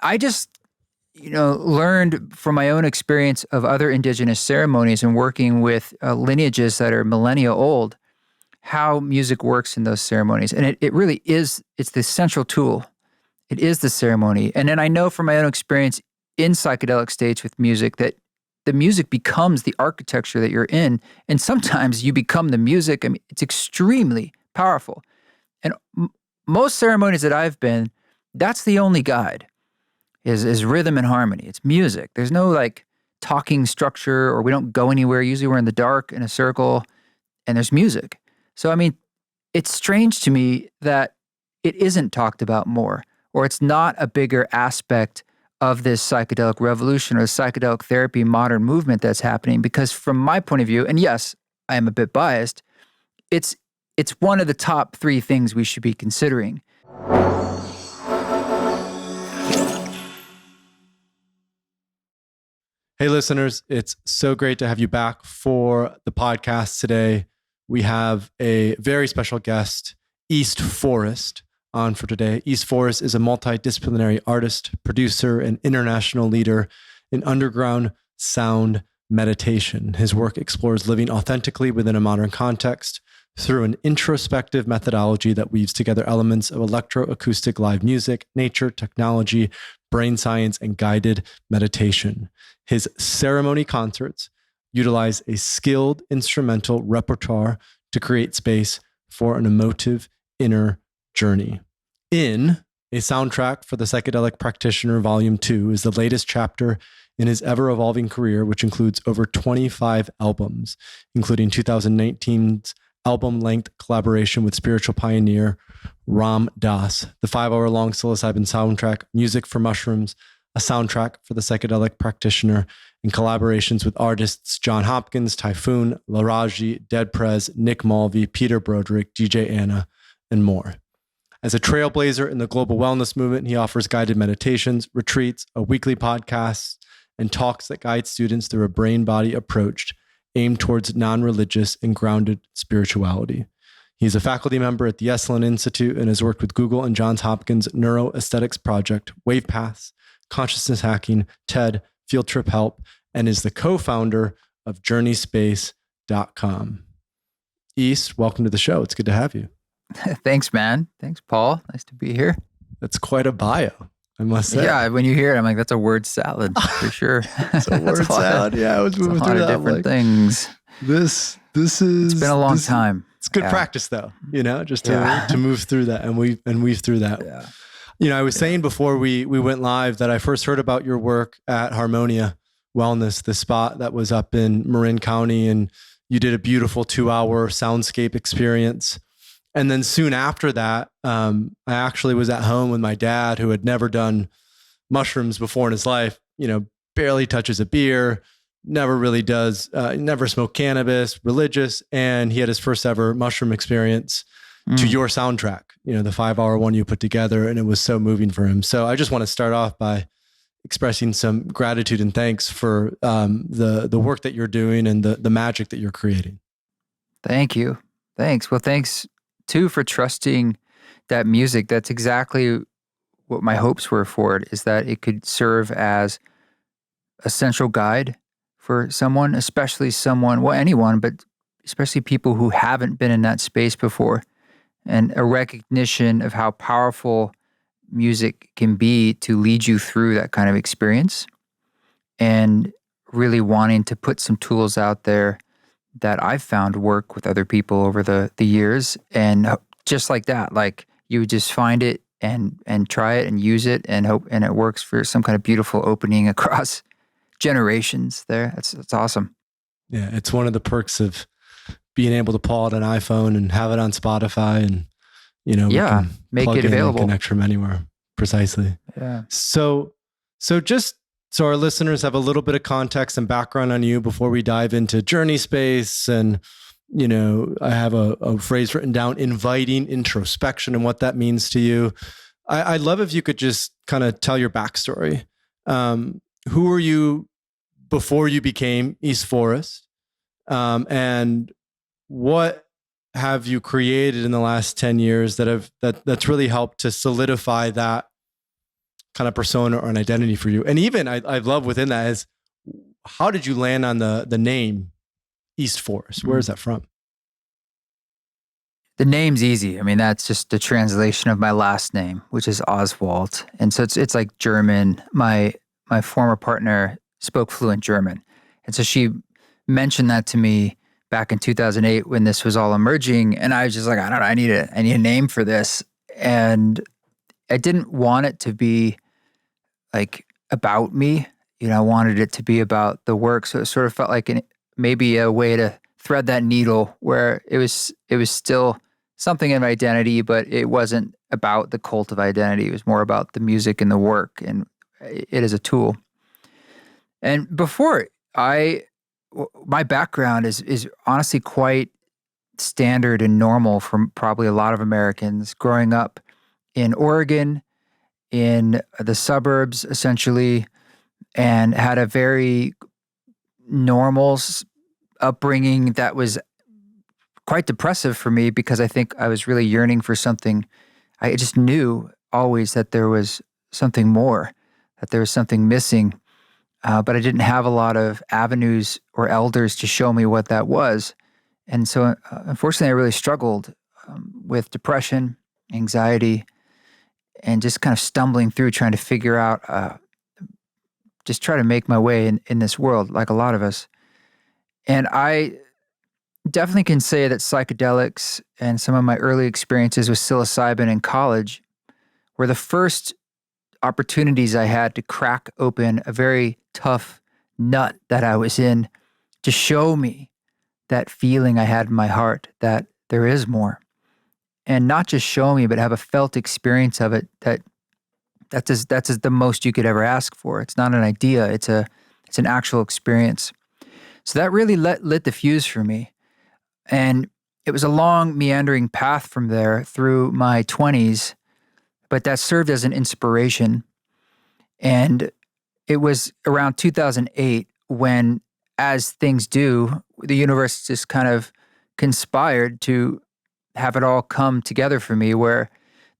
I just, learned from my own experience of other indigenous ceremonies and working with lineages that are millennia old, how music works in those ceremonies. And it really is, it's the central tool. It is the ceremony. And then I know from my own experience in psychedelic states with music that the music becomes the architecture that you're in. And sometimes you become the music. I mean, it's extremely powerful. And most ceremonies that I've been, that's the only guide is rhythm and harmony. It's music. There's no like talking structure, or we don't go anywhere. Usually we're in the dark in a circle and there's music. So, I mean, it's strange to me that it isn't talked about more, or it's not a bigger aspect of this psychedelic revolution or psychedelic therapy modern movement that's happening. Because from my point of view, and yes, I am a bit biased, it's one of the top 3 things we should be considering. Hey listeners, it's so great to have you back for the podcast today. We have a very special guest, East Forest, on for today. East Forest is a multi-disciplinary artist, producer, and international leader in underground sound meditation. His work explores living authentically within a modern context through an introspective methodology that weaves together elements of electro-acoustic live music, nature, technology, brain science, and guided meditation. His ceremony concerts utilize a skilled instrumental repertoire to create space for an emotive inner journey. In a soundtrack for the Psychedelic Practitioner Volume 2 is the latest chapter in his ever-evolving career, which includes over 25 albums, including 2019's album-length collaboration with spiritual pioneer Ram Dass, the 5-hour-long psilocybin soundtrack, Music for Mushrooms, a soundtrack for the Psychedelic Practitioner, and collaborations with artists John Hopkins, Typhoon, Laraji, Dead Prez, Nick Mulvey, Peter Broderick, DJ Anna, and more. As a trailblazer in the global wellness movement, he offers guided meditations, retreats, a weekly podcast, and talks that guide students through a brain-body approach aimed towards non-religious and grounded spirituality. He's a faculty member at the Esalen Institute and has worked with Google and Johns Hopkins Neuroaesthetics Project, Wave Paths, Consciousness Hacking, TED, Field Trip Help, and is the co-founder of JourneySpace.com. East, welcome to the show. It's good to have you. Thanks, man. Thanks, Paul. Nice to be here. That's quite a bio, I must say. Yeah, when you hear it, I'm like, that's a word salad for sure. It's a word salad. Yeah, I was moving through that. Different things. This is. It's been a long time. It's good practice, though. Just to move through that and weave through that. Yeah. I was saying before we went live that I first heard about your work at Harmonia Wellness, the spot that was up in Marin County, and you did a beautiful 2-hour soundscape experience. And then soon after that, I actually was at home with my dad, who had never done mushrooms before in his life, barely touches a beer, never really does, never smoked cannabis, religious. And he had his first ever mushroom experience to your soundtrack, the 5-hour one you put together. And it was so moving for him. So I just want to start off by expressing some gratitude and thanks for the work that you're doing and the magic that you're creating. Thank you. Thanks. Well, thanks too for trusting that music. That's exactly what my hopes were for it, is that it could serve as a central guide for someone, especially anyone, but especially people who haven't been in that space before, and a recognition of how powerful music can be to lead you through that kind of experience, and really wanting to put some tools out there that I've found work with other people over the years. And just like that, like you would just find it and try it and use it and hope, and it works for some kind of beautiful opening across generations there. That's awesome. Yeah. It's one of the perks of being able to pull out an iPhone and have it on Spotify and, make it available. Connect from anywhere. Precisely. Yeah. So just so our listeners have a little bit of context and background on you before we dive into Journey Space. And, I have a phrase written down, inviting introspection, and what that means to you. I'd love if you could just kind of tell your backstory. Who were you before you became East Forest? And what have you created in the last 10 years that's really helped to solidify that kind of persona or an identity for you? And even I love within that is, how did you land on the name East Forest? Where is that from? The name's easy. I mean, that's just the translation of my last name, which is Oswald. And so it's like German. My former partner spoke fluent German. And so she mentioned that to me back in 2008 when this was all emerging. And I was just like, I don't know, I need a name for this. And I didn't want it to be like about me. I wanted it to be about the work. So it sort of felt like maybe a way to thread that needle where it was still something of identity, but it wasn't about the cult of identity. It was more about the music and the work and it as a tool. And before my background is honestly quite standard and normal from probably a lot of Americans growing up in Oregon, in the suburbs, essentially, and had a very normal upbringing that was quite depressive for me because I think I was really yearning for something. I just knew always that there was something more, that there was something missing, but I didn't have a lot of avenues or elders to show me what that was. And so, unfortunately, I really struggled with depression, anxiety, and just kind of stumbling through trying to figure out, just try to make my way in this world, like a lot of us. And I definitely can say that psychedelics and some of my early experiences with psilocybin in college were the first opportunities I had to crack open a very tough nut that I was in to show me that feeling I had in my heart that there is more. And not just show me, but have a felt experience of it that's the most you could ever ask for. It's not an idea, it's an actual experience. So that really lit the fuse for me. And it was a long, meandering path from there through my 20s, but that served as an inspiration. And it was around 2008 when, as things do, the universe just kind of conspired to have it all come together for me, where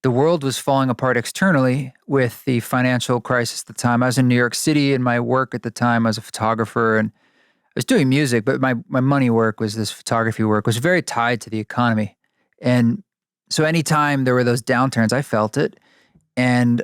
the world was falling apart externally with the financial crisis at the time. I was in New York City, and my work at the time, I was a photographer, and I was doing music, but my money work was this photography work, was very tied to the economy. And so anytime there were those downturns, I felt it. And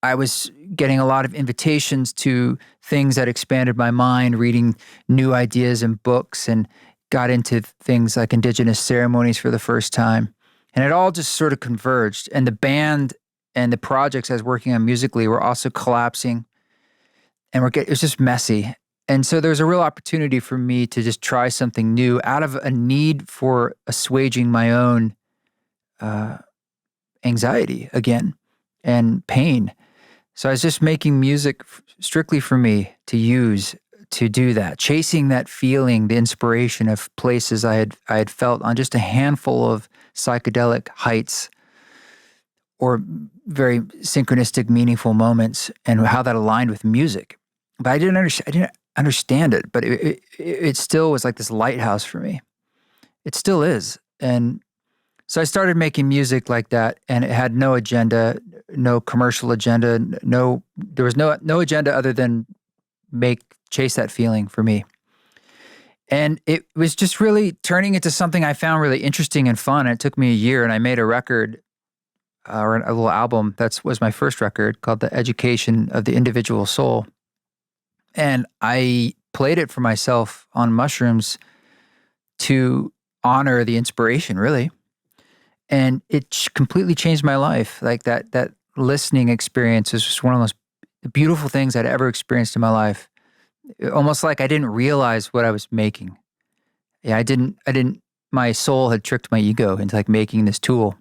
I was getting a lot of invitations to things that expanded my mind, reading new ideas and books, and got into things like indigenous ceremonies for the first time. And it all just sort of converged. And the band and the projects I was working on musically were also collapsing. And it was just messy. And so there was a real opportunity for me to just try something new out of a need for assuaging my own anxiety again and pain. So I was just making music strictly for me to use to do that, chasing that feeling, the inspiration of places I had felt on just a handful of psychedelic heights or very synchronistic, meaningful moments, and how that aligned with music. But I didn't understand it, but it still was like this lighthouse for me. It still is. And so I started making music like that, and it had no agenda, no commercial agenda, there was no agenda other than chase that feeling for me. And it was just really turning into something I found really interesting and fun. And it took me a year, and I made a record or a little album that was my first record called The Education of the Individual Soul. And I played it for myself on mushrooms to honor the inspiration, really. And it completely changed my life. Like that listening experience is just one of the most beautiful things I'd ever experienced in my life. Almost like I didn't realize what I was making. Yeah, I didn't, my soul had tricked my ego into like making this tool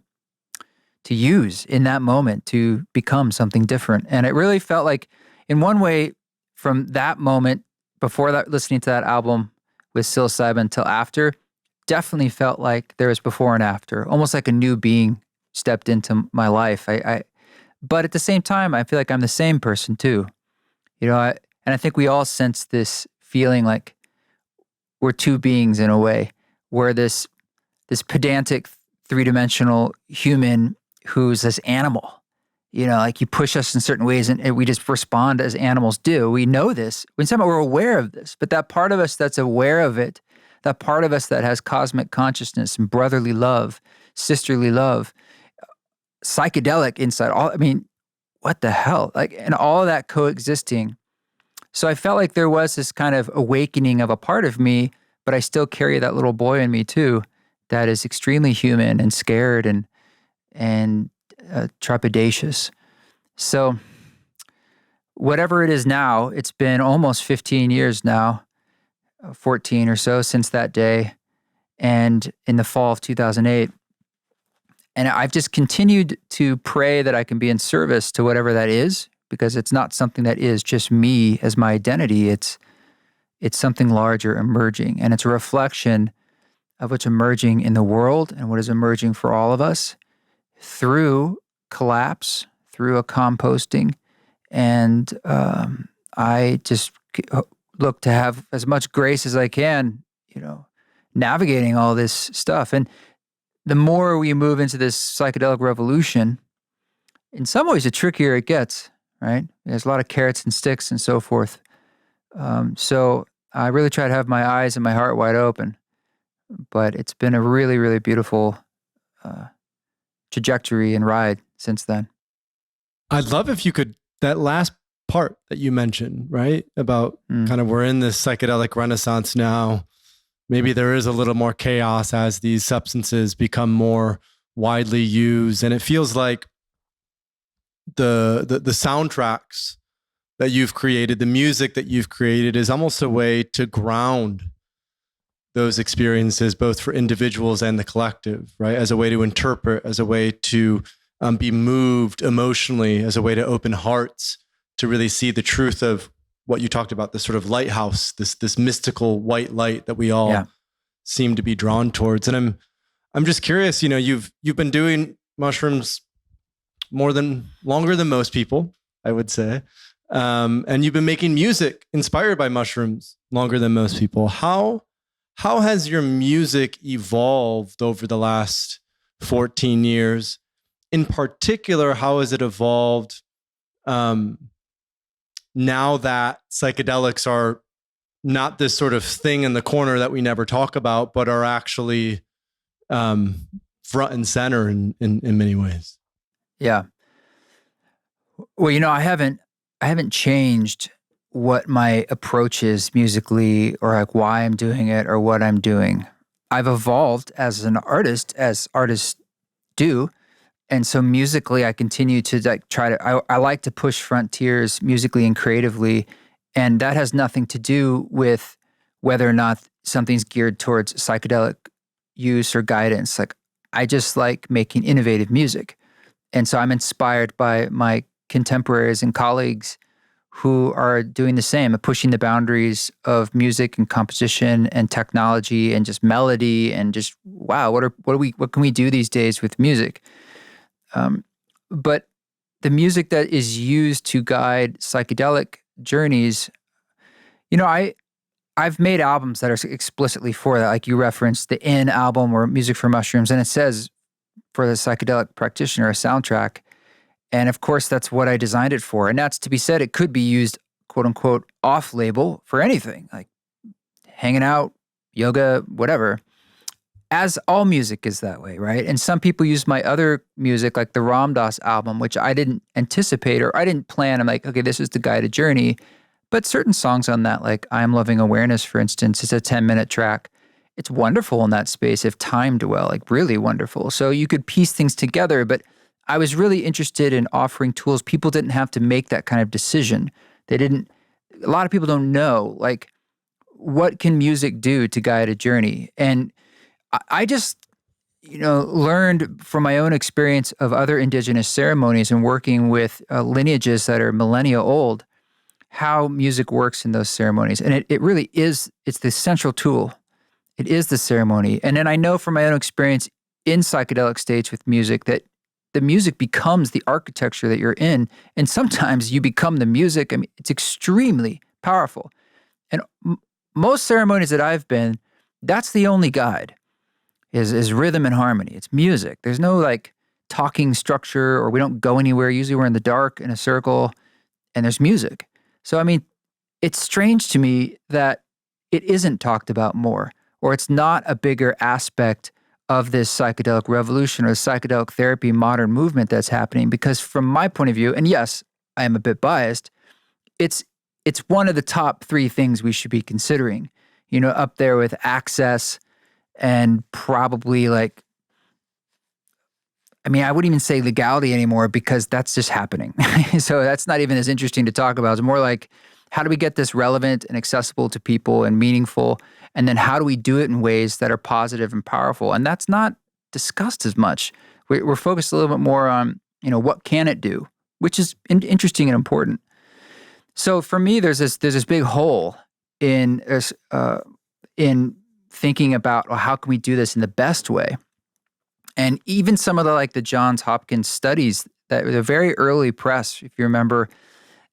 to use in that moment to become something different. And it really felt like, in one way, from that moment, before that, listening to that album with psilocybin till after, definitely felt like there was before and after, almost like a new being stepped into my life. But at the same time, I feel like I'm the same person too. And I think we all sense this feeling like we're two beings in a way. We're this pedantic, three-dimensional human who's this animal. Like you push us in certain ways and we just respond as animals do. We know this. When somehow we're aware of this, but that part of us that's aware of it, that part of us that has cosmic consciousness and brotherly love, sisterly love, psychedelic inside, what the hell? And all of that coexisting. So I felt like there was this kind of awakening of a part of me, but I still carry that little boy in me too, that is extremely human and scared and trepidatious. So whatever it is now, it's been almost 15 years now, 14 or so since that day, and in the fall of 2008. And I've just continued to pray that I can be in service to whatever that is, because it's not something that is just me as my identity. It's something larger emerging, and it's a reflection of what's emerging in the world and what is emerging for all of us through collapse, through a composting. And I just look to have as much grace as I can, navigating all this stuff. And the more we move into this psychedelic revolution, in some ways, the trickier it gets, right? There's a lot of carrots and sticks and so forth. So I really try to have my eyes and my heart wide open. But it's been a really, really beautiful trajectory and ride since then. I'd love if you could, that last part that you mentioned, right? About kind of we're in this psychedelic renaissance now. Maybe there is a little more chaos as these substances become more widely used. And it feels like the soundtracks that you've created, the music that you've created is almost a way to ground those experiences, both for individuals and the collective, right? As a way to interpret, as a way to be moved emotionally, as a way to open hearts, to really see the truth of what you talked about, this sort of lighthouse, this mystical white light that we all seem to be drawn towards. And I'm just curious, you've been doing mushrooms longer than most people, I would say. And you've been making music inspired by mushrooms longer than most people. How has your music evolved over the last 14 years? In particular, how has it evolved now that psychedelics are not this sort of thing in the corner that we never talk about, but are actually front and center in many ways? Yeah. Well, I haven't changed what my approach is musically, or like why I'm doing it or what I'm doing. I've evolved as an artist, as artists do. And so musically, I continue to I like to push frontiers musically and creatively. And that has nothing to do with whether or not something's geared towards psychedelic use or guidance. I just like making innovative music. And so I'm inspired by my contemporaries and colleagues who are doing the same, pushing the boundaries of music and composition and technology and just melody and just, wow, what can we do these days with music? But the music that is used to guide psychedelic journeys, I've made albums that are explicitly for that. Like you referenced the In album or Music for Mushrooms, and it says for the psychedelic practitioner, a soundtrack. And of course, that's what I designed it for. And that's to be said, it could be used, quote unquote, off label for anything, like hanging out, yoga, whatever. As all music is that way, right? And some people use my other music, like the Ram Dass album, which I didn't anticipate or I didn't plan. I'm like, okay, this is the guided journey. But certain songs on that, like I Am Loving Awareness, for instance, is a 10-minute track. It's wonderful in that space if timed well, like really wonderful. So you could piece things together, but I was really interested in offering tools. People didn't have to make that kind of decision. A lot of people don't know, like, what can music do to guide a journey? And I just, learned from my own experience of other indigenous ceremonies and working with lineages that are millennia old, how music works in those ceremonies. And it really is, it's the central tool. It is the ceremony. And then I know from my own experience in psychedelic states with music that the music becomes the architecture that you're in. And sometimes you become the music. I mean, it's extremely powerful. And most ceremonies that I've been, that's the only guide is rhythm and harmony. It's music. There's no talking structure, or we don't go anywhere. Usually we're in the dark in a circle and there's music. So, I mean, it's strange to me that it isn't talked about more, or it's not a bigger aspect of this psychedelic revolution or psychedelic therapy modern movement that's happening. Because from my point of view, and yes, I am a bit biased, it's one of the top three things we should be considering, up there with access and probably like, I mean, I wouldn't even say legality anymore because that's just happening. So that's not even as interesting to talk about. It's more like, how do we get this relevant and accessible to people and meaningful? And then how do we do it in ways that are positive and powerful? And that's not discussed as much. We're focused a little bit more on, what can it do, which is interesting and important. So for me, there's this big hole in thinking about, well, how can we do this in the best way? And even some of the Johns Hopkins studies that were the very early press, if you remember,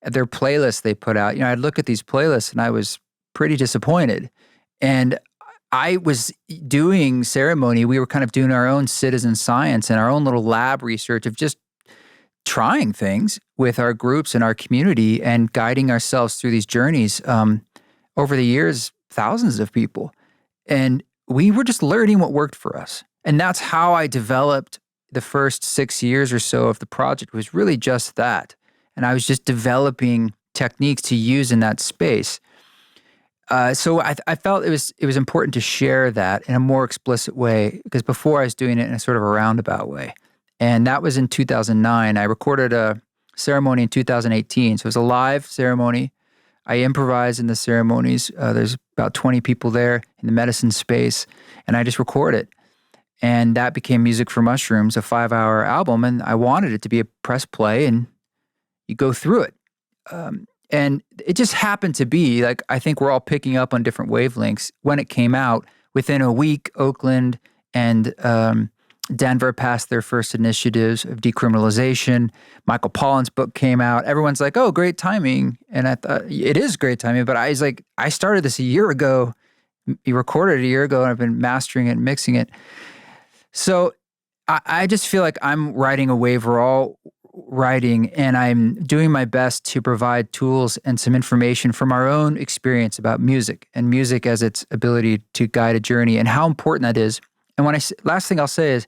their playlists they put out, I'd look at these playlists and I was pretty disappointed. And I was doing ceremony. We were kind of doing our own citizen science and our own little lab research of just trying things with our groups and our community and guiding ourselves through these journeys over the years, thousands of people. And we were just learning what worked for us. And that's how I developed the first 6 years or so of the project, was really just that. And I was just developing techniques to use in that space. So I felt it was important to share that in a more explicit way, because before I was doing it in a sort of a roundabout way. And that was in 2009. I recorded a ceremony in 2018. So it was a live ceremony. I improvise in the ceremonies. There's about 20 people there in the medicine space, and I just record it. And that became Music for Mushrooms, a 5-hour album. And I wanted it to be a press play, and you go through it. And it just happened to be, I think we're all picking up on different wavelengths. When it came out, within a week, Oakland and Denver passed their first initiatives of decriminalization. Michael Pollan's book came out. Everyone's like, oh, great timing. And I thought, it is great timing. But I was like, I started this a year ago. You recorded it a year ago, and I've been mastering it and mixing it. So I just feel like I'm riding a wave we're all riding, and I'm doing my best to provide tools and some information from our own experience about music and music as its ability to guide a journey and how important that is. And last thing I'll say is,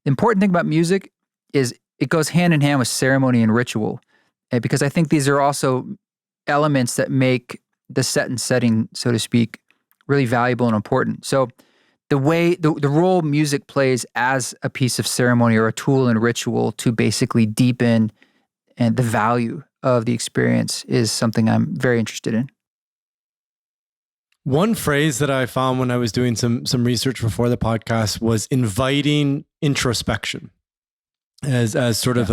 the important thing about music is it goes hand in hand with ceremony and ritual, because I think these are also elements that make the set and setting, so to speak, really valuable and important. So the way, the role music plays as a piece of ceremony or a tool in ritual to basically deepen and the value of the experience is something I'm very interested in. One phrase that I found when I was doing some research before the podcast was inviting introspection as sort of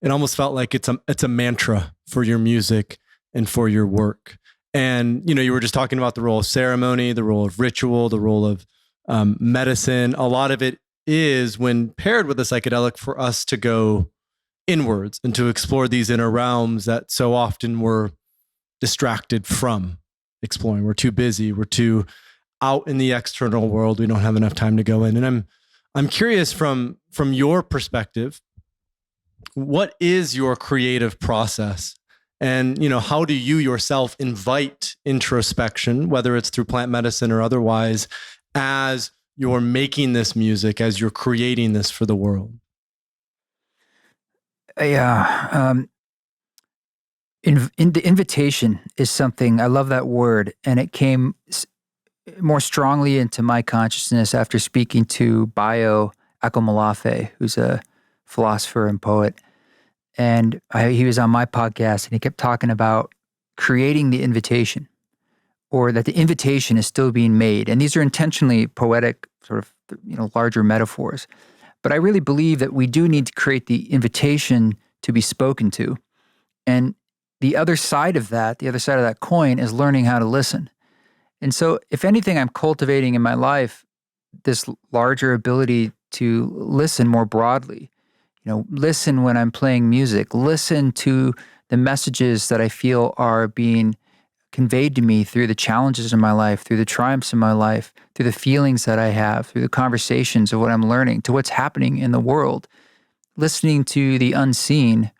it almost felt like it's a mantra for your music and for your work. And, you were just talking about the role of ceremony, the role of ritual, the role of medicine. A lot of it is, when paired with a psychedelic, for us to go inwards and to explore these inner realms that so often we're distracted from exploring. We're too busy. We're too out in the external world. We don't have enough time to go in. And I'm curious from your perspective, what is your creative process? And, how do you yourself invite introspection, whether it's through plant medicine or otherwise, as you're making this music, as you're creating this for the world? Yeah. The invitation is something, I love that word. And it came more strongly into my consciousness after speaking to Bayo Akomolafe, who's a philosopher and poet. And he was on my podcast, and he kept talking about creating the invitation, or that the invitation is still being made. And these are intentionally poetic, sort of, larger metaphors. But I really believe that we do need to create the invitation to be spoken to. And the other side of that coin, is learning how to listen. And so if anything, I'm cultivating in my life this larger ability to listen more broadly. Listen when I'm playing music, listen to the messages that I feel are being conveyed to me through the challenges in my life, through the triumphs in my life, through the feelings that I have, through the conversations of what I'm learning, to what's happening in the world. listening to the unseen,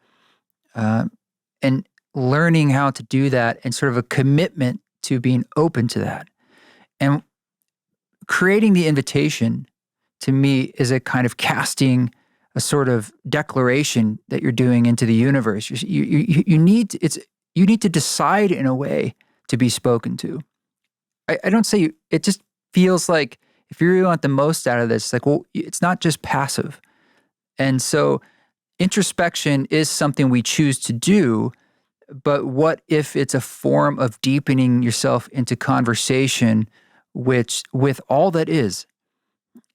and learning how to do that, and sort of a commitment to being open to that. And creating the invitation, to me, is a kind of casting a sort of declaration that you're doing into the universe. You need to decide in a way to be spoken to. I don't say it just feels like if you really want the most out of this, it's like, well, it's not just passive. And so introspection is something we choose to do, but what if it's a form of deepening yourself into conversation with all that is,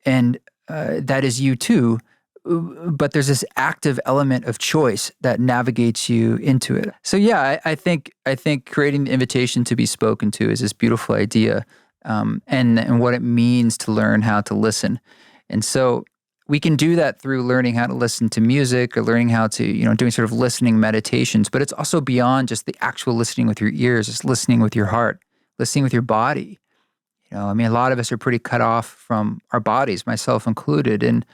and that is you too, but there's this active element of choice that navigates you into it. So yeah, I think creating the invitation to be spoken to is this beautiful idea, and what it means to learn how to listen. And so we can do that through learning how to listen to music, or learning how to, doing sort of listening meditations, but it's also beyond just the actual listening with your ears. It's listening with your heart, listening with your body. A lot of us are pretty cut off from our bodies, myself included. And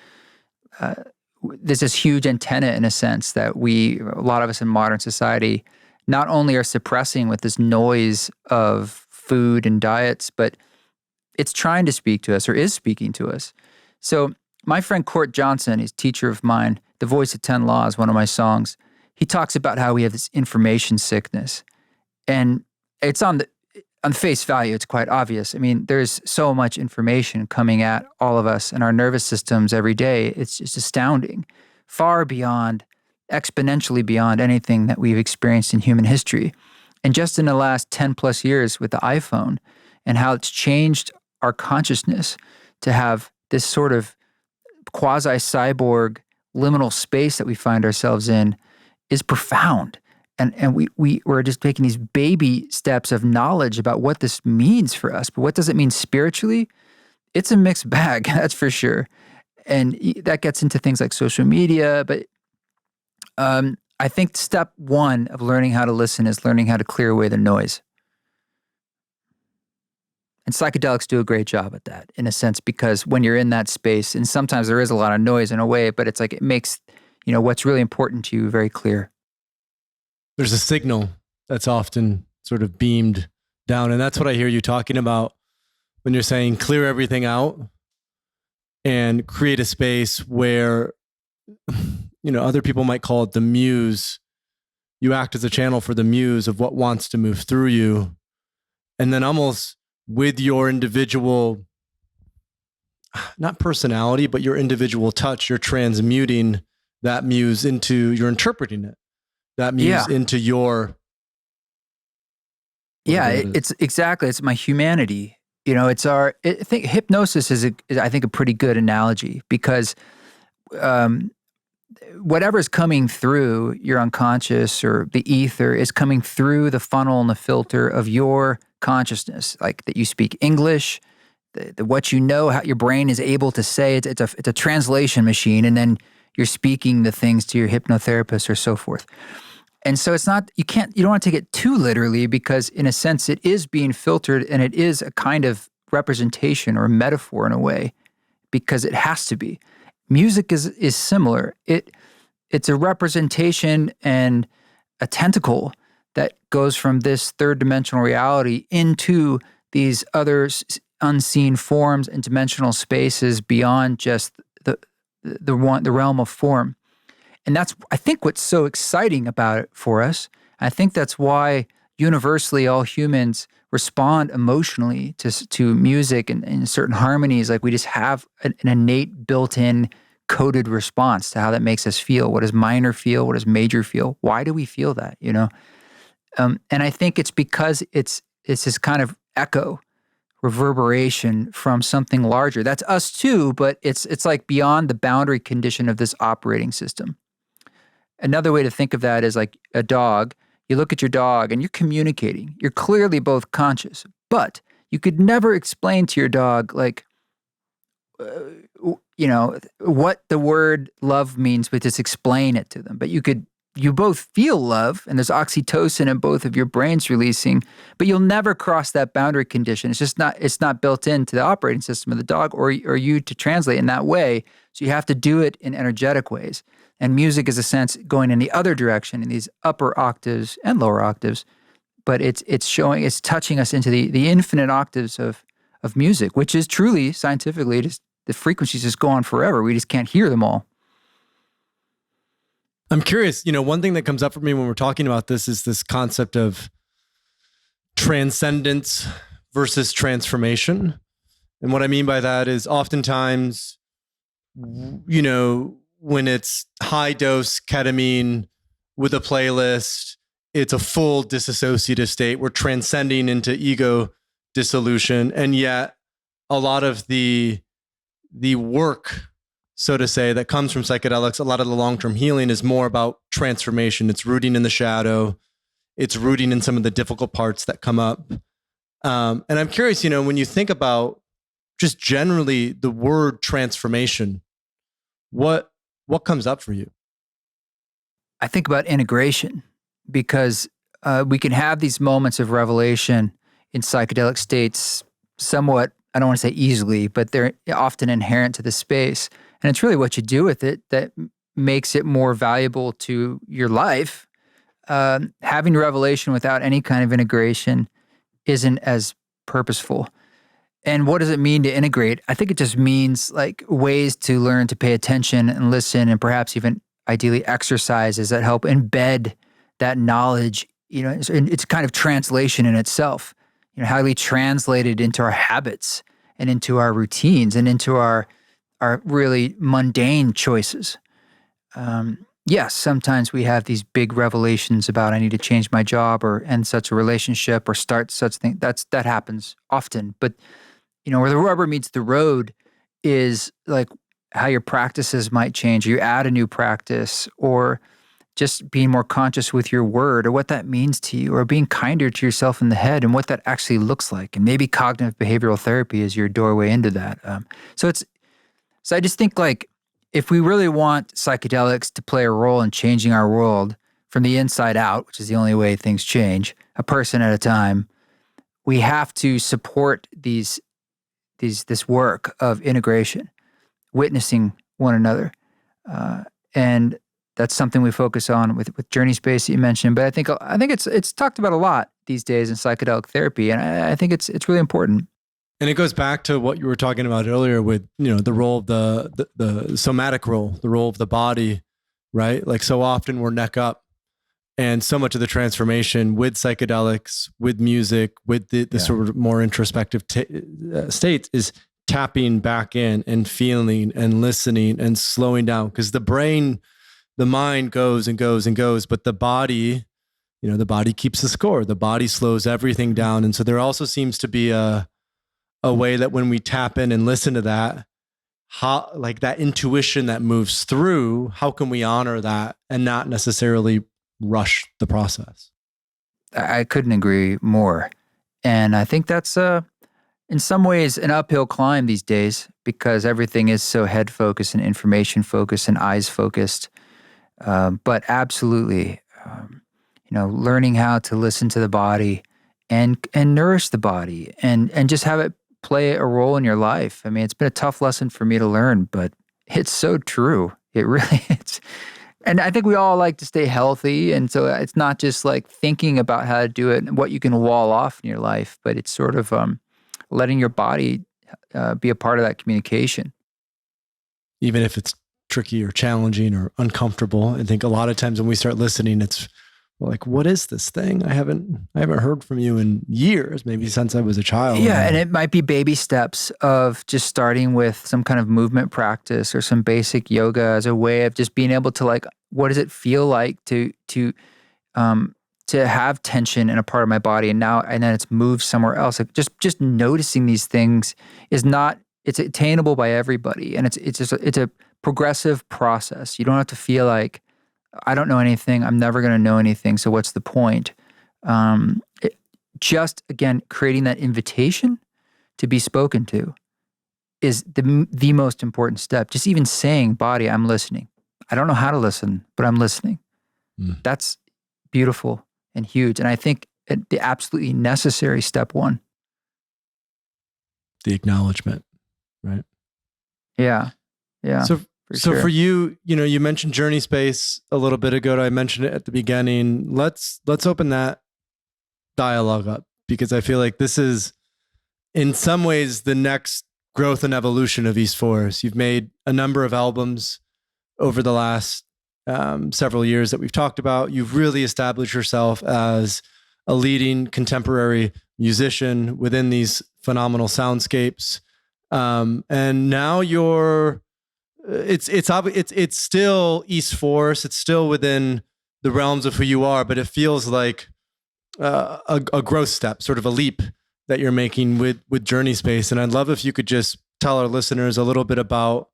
there's this huge antenna, in a sense, that a lot of us in modern society not only are suppressing with this noise of food and diets, but it's trying to speak to us, or is speaking to us. So my friend Court Johnson, he's a teacher of mine, The Voice of 10 Laws, one of my songs, he talks about how we have this information sickness. And it's on face value, it's quite obvious. There's so much information coming at all of us and our nervous systems every day. It's just astounding, far beyond, exponentially beyond anything that we've experienced in human history. And just in the last 10 plus years with the iPhone, and how it's changed our consciousness to have this sort of quasi-cyborg liminal space that we find ourselves in, is profound. And we're just taking these baby steps of knowledge about what this means for us. But what does it mean spiritually? It's a mixed bag, that's for sure. And that gets into things like social media. But I think step one of learning how to listen is learning how to clear away the noise. And psychedelics do a great job at that, in a sense, because when you're in that space, and sometimes there is a lot of noise in a way, but it's like it makes, what's really important to you very clear. There's a signal that's often sort of beamed down. And that's what I hear you talking about when you're saying clear everything out and create a space where, other people might call it the muse. You act as a channel for the muse of what wants to move through you. And then almost with your individual, not personality, but your individual touch, you're transmuting that muse into, you're interpreting it. That muse into your... Yeah, it's exactly, it's my humanity. I think hypnosis is I think a pretty good analogy, because whatever's coming through your unconscious or the ether is coming through the funnel and the filter of your consciousness, like that you speak English, what how your brain is able to say. It's a translation machine, and then you're speaking the things to your hypnotherapist or so forth. And so it's not, you don't want to take it too literally, because in a sense it is being filtered, and it is a kind of representation or a metaphor in a way, because it has to be. Music is similar. It's a representation and a tentacle that goes from this third dimensional reality into these other unseen forms and dimensional spaces beyond just the realm of form. And that's, I think, what's so exciting about it for us. I think that's why universally all humans respond emotionally to music and certain harmonies. Like we just have an innate, built-in, coded response to how that makes us feel. What does minor feel? What does major feel? Why do we feel that? And I think it's because it's this kind of echo, reverberation from something larger. That's us too, but it's like beyond the boundary condition of this operating system. Another way to think of that is like a dog. You look at your dog and you're communicating. You're clearly both conscious, but you could never explain to your dog, like, what the word love means, but just explain it to them. But you both feel love, and there's oxytocin in both of your brains releasing, but you'll never cross that boundary condition. It's not built into the operating system of the dog or you to translate in that way. So you have to do it in energetic ways. And music is a sense going in the other direction in these upper octaves and lower octaves. But it's touching us into the infinite octaves of music, which is truly scientifically just the frequencies just go on forever. We just can't hear them all. I'm curious, one thing that comes up for me when we're talking about this is this concept of transcendence versus transformation. And what I mean by that is oftentimes, when it's high dose ketamine with a playlist, it's a full disassociative state. We're transcending into ego dissolution. And yet a lot of the work, so to say, that comes from psychedelics, a lot of the long-term healing is more about transformation. It's rooting in the shadow. It's rooting in some of the difficult parts that come up. And I'm curious, when you think about just generally the word transformation, what comes up for you? I think about integration because we can have these moments of revelation in psychedelic states somewhat, I don't want to say easily, but they're often inherent to the space. And it's really what you do with it that makes it more valuable to your life. Having revelation without any kind of integration isn't as purposeful. And what does it mean to integrate? I think it just means like ways to learn to pay attention and listen and perhaps even ideally exercises that help embed that knowledge. It's kind of translation in itself, how we translate it into our habits and into our routines and into our really mundane choices. Yes, sometimes we have these big revelations about I need to change my job or end such a relationship or start such thing. That happens often. But where the rubber meets the road is like how your practices might change. You add a new practice or just being more conscious with your word or what that means to you or being kinder to yourself in the head and what that actually looks like. And maybe cognitive behavioral therapy is your doorway into that. So I just think like if we really want psychedelics to play a role in changing our world from the inside out, which is the only way things change, a person at a time, we have to support this work of integration, witnessing one another. And that's something we focus on with Journey Space that you mentioned. But I think it's talked about a lot these days in psychedelic therapy. And I think it's really important. And it goes back to what you were talking about earlier with, the role of the somatic role, the role of the body, right? Like so often we're neck up and so much of the transformation with psychedelics, with music, with the sort of more introspective states is tapping back in and feeling and listening and slowing down because the mind goes and goes and goes, but the body, the body keeps the score. The body slows everything down. And so there also seems to be a way that when we tap in and listen to that, how like that intuition that moves through, how can we honor that and not necessarily rush the process? I couldn't agree more. And I think that's in some ways an uphill climb these days because everything is so head focused and information focused and eyes focused. But absolutely, learning how to listen to the body and nourish the body and just have it play a role in your life. I mean, it's been a tough lesson for me to learn, but it's so true. It really is. And I think we all like to stay healthy. And so it's not just like thinking about how to do it and what you can wall off in your life, but it's sort of letting your body be a part of that communication. Even if it's tricky or challenging or uncomfortable, I think a lot of times when we start listening, we're like, what is this thing? I haven't heard from you in years, maybe since I was a child. Yeah, and it might be baby steps of just starting with some kind of movement practice or some basic yoga as a way of just being able to like, what does it feel like to have tension in a part of my body and then it's moved somewhere else. Like just noticing these things it's attainable by everybody, and it's a progressive process. You don't have to feel like I don't know anything. I'm never going to know anything. So what's the point? Just again, creating that invitation to be spoken to is the most important step. Just even saying, body, I'm listening. I don't know how to listen, but I'm listening. That's beautiful and huge. And I think the absolutely necessary step one. The acknowledgement, right? Yeah. Yeah. So for So for sure. you, you mentioned Journey Space a little bit ago. I mentioned it at the beginning. Let's open that dialogue up, because I feel like this is in some ways the next growth and evolution of East Forest. You've made a number of albums over the last several years that we've talked about. You've really established yourself as a leading contemporary musician within these phenomenal soundscapes. And now it's still East Forest. It's still within the realms of who you are, but it feels like a growth step, sort of a leap that you're making with Journey Space. And I'd love if you could just tell our listeners a little bit about,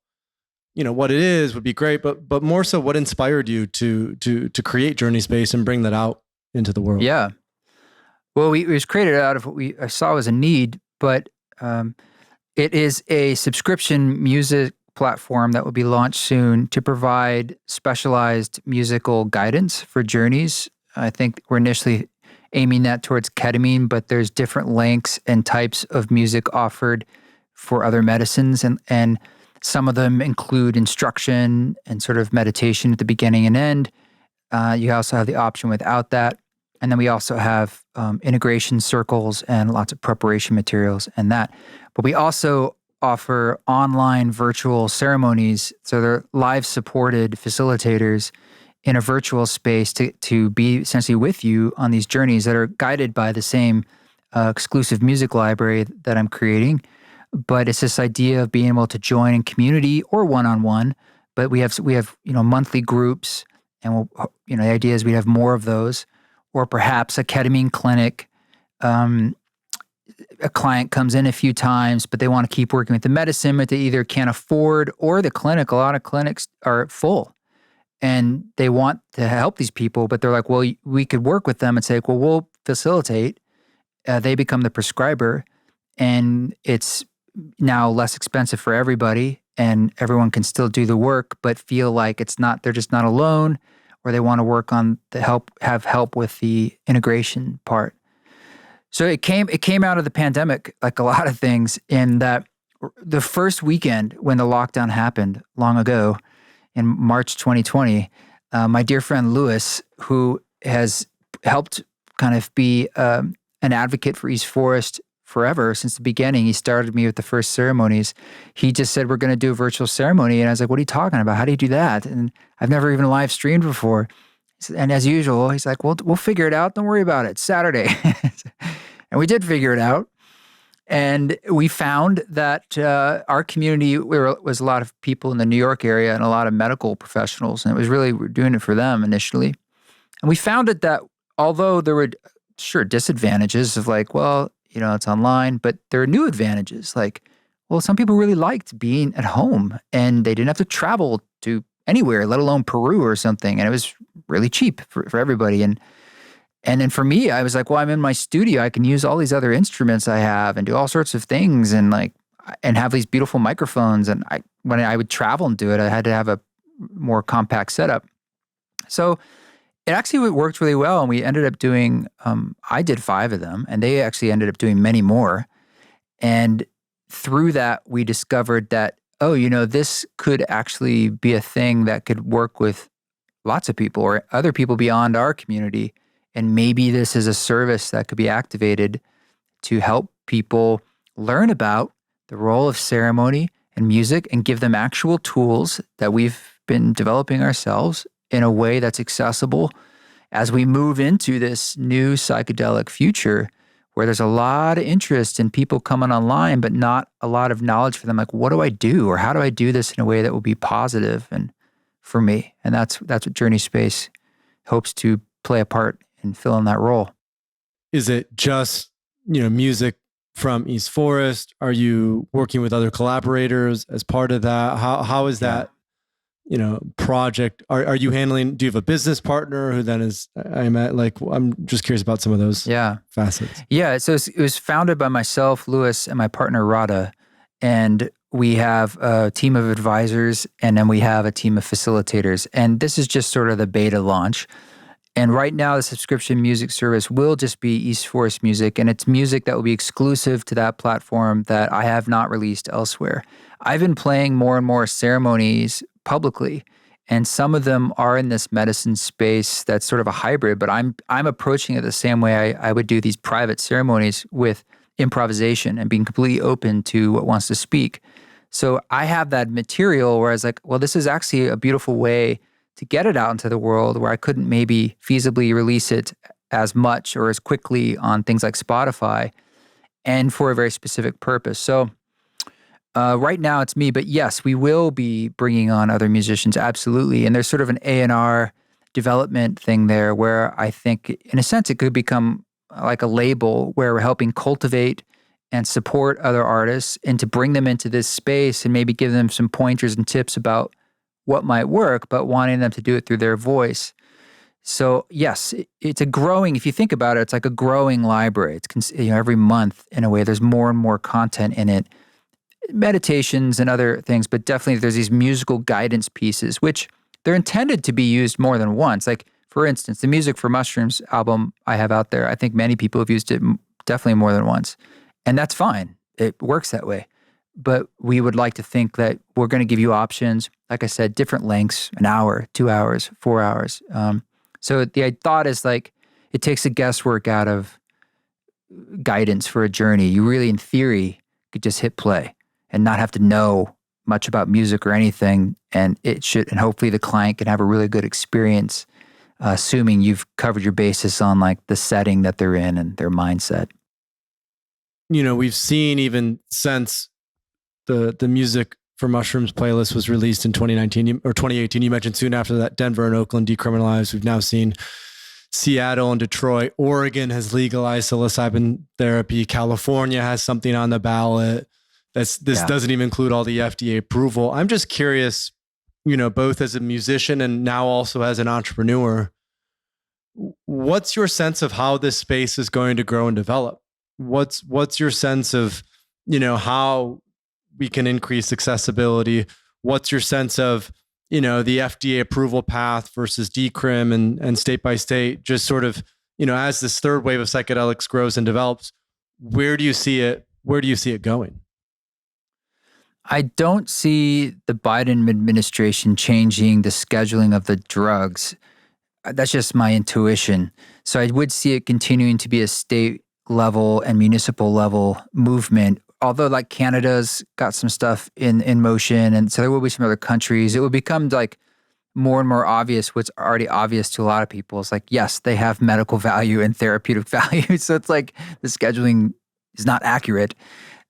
what it is would be great, but more so what inspired you to create Journey Space and bring that out into the world. Yeah. Well, it was created out of what I saw as a need, but it is a subscription music platform that will be launched soon to provide specialized musical guidance for journeys. I think we're initially aiming that towards ketamine, but there's different lengths and types of music offered for other medicines, and some of them include instruction and sort of meditation at the beginning and end. You also have the option without that. And then we also have integration circles and lots of preparation materials and that. But we also offer online virtual ceremonies. So they're live supported facilitators in a virtual space to be essentially with you on these journeys that are guided by the same exclusive music library that I'm creating. But it's this idea of being able to join in community or one-on-one. But we have monthly groups, and the idea is we have more of those. Or perhaps a ketamine clinic. A client comes in a few times, but they want to keep working with the medicine, but they either can't afford, or the clinic. A lot of clinics are full, and they want to help these people, but they're like, well, we could work with them and say, well, we'll facilitate. They become the prescriber, and it's now less expensive for everybody, and everyone can still do the work, but feel like they're just not alone, or they want to work on have help with the integration part. So it came out of the pandemic, like a lot of things, in that the first weekend when the lockdown happened long ago in March 2020, my dear friend Lewis, who has helped kind of be an advocate for East Forest forever since the beginning. He started me with the first ceremonies. He just said, we're going to do a virtual ceremony. And I was like, what are you talking about? How do you do that? And I've never even live streamed before. And as usual, he's like, well, we'll figure it out. Don't worry about it. It's Saturday. And we did figure it out. And we found that our community was a lot of people in the New York area and a lot of medical professionals. And we're doing it for them initially. And we found that although there were disadvantages of like, well, it's online, but there are new advantages. Like, well, some people really liked being at home and they didn't have to travel to anywhere, let alone Peru or something. And it was really cheap for everybody. And then for me, I was like, well, I'm in my studio. I can use all these other instruments I have and do all sorts of things and have these beautiful microphones. And when I would travel and do it, I had to have a more compact setup. So it actually worked really well, and we ended up doing, I did 5 of them, and they actually ended up doing many more. And through that, we discovered that, this could actually be a thing that could work with lots of people or other people beyond our community. And maybe this is a service that could be activated to help people learn about the role of ceremony and music and give them actual tools that we've been developing ourselves in a way that's accessible as we move into this new psychedelic future where there's a lot of interest in people coming online, but not a lot of knowledge for them. Like, what do I do? Or how do I do this in a way that will be positive and for me? And that's what Journey Space hopes to play a part in filling that role. Is it just, music from East Forest? Are you working with other collaborators as part of that? How is that, project? Are you handling, do you have a business partner who then is, I'm just curious about some of those facets. Yeah. So it was founded by myself, Lewis, and my partner, Rada. And we have a team of advisors, and then we have a team of facilitators. And this is just sort of the beta launch. And right now, the subscription music service will just be East Forest music, and it's music that will be exclusive to that platform that I have not released elsewhere. I've been playing more and more ceremonies publicly. And some of them are in this medicine space that's sort of a hybrid, but I'm approaching it the same way I would do these private ceremonies with improvisation and being completely open to what wants to speak. So I have that material where I was like, well, this is actually a beautiful way to get it out into the world where I couldn't maybe feasibly release it as much or as quickly on things like Spotify and for a very specific purpose. So right now it's me, but yes, we will be bringing on other musicians, absolutely. And there's sort of an A&R development thing there where I think, in a sense, it could become like a label where we're helping cultivate and support other artists and to bring them into this space and maybe give them some pointers and tips about what might work, but wanting them to do it through their voice. So yes, it's a growing, if you think about it, it's like a growing library. It's every month in a way, there's more and more content in it. Meditations and other things, but definitely there's these musical guidance pieces, which they're intended to be used more than once. Like, for instance, the Music for Mushrooms album I have out there, I think many people have used it definitely more than once. And that's fine. It works that way. But we would like to think that we're going to give you options, like I said, different lengths, an hour, 2 hours, 4 hours. So the thought is like, it takes the guesswork out of guidance for a journey. You really, in theory, could just hit play and not have to know much about music or anything. And hopefully the client can have a really good experience, assuming you've covered your basis on like the setting that they're in and their mindset. We've seen even since the Music for Mushrooms playlist was released in 2019 or 2018, you mentioned soon after that, Denver and Oakland decriminalized. We've now seen Seattle and Detroit. Oregon has legalized psilocybin therapy. California has something on the ballot. This doesn't even include all the FDA approval. I'm just curious, both as a musician and now also as an entrepreneur, what's your sense of how this space is going to grow and develop? What's your sense of, how we can increase accessibility? What's your sense of, the FDA approval path versus decrim and state by state, just sort of, as this third wave of psychedelics grows and develops, where do you see it going? I don't see the Biden administration changing the scheduling of the drugs. That's just my intuition. So I would see it continuing to be a state level and municipal level movement. Although like Canada's got some stuff in motion, and so there will be some other countries, it will become like more and more obvious what's already obvious to a lot of people. It's like, yes, they have medical value and therapeutic value. So it's like the scheduling is not accurate.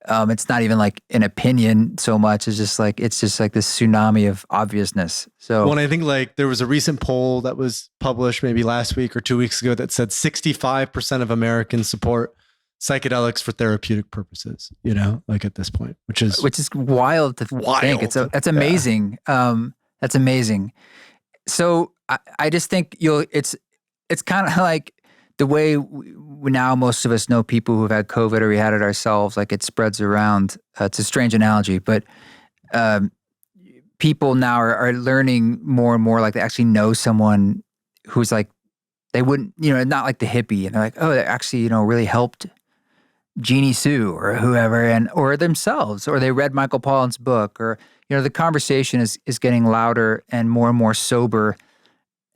It's not even like an opinion so much. It's just like this tsunami of obviousness. So, well, I think like there was a recent poll that was published maybe last week or 2 weeks ago that said 65% of Americans support psychedelics for therapeutic purposes, like at this point, which is wild to think. That's amazing. Yeah. That's amazing. So I just think it's kind of like the way now most of us know people who've had COVID or we had it ourselves, like it spreads around. It's a strange analogy, but people now are learning more and more, like they actually know someone who's like, they wouldn't, not like the hippie, and they're like, oh, that actually, really helped Jeannie Sue or whoever, or themselves, or they read Michael Pollan's book, or, the conversation is getting louder and more sober.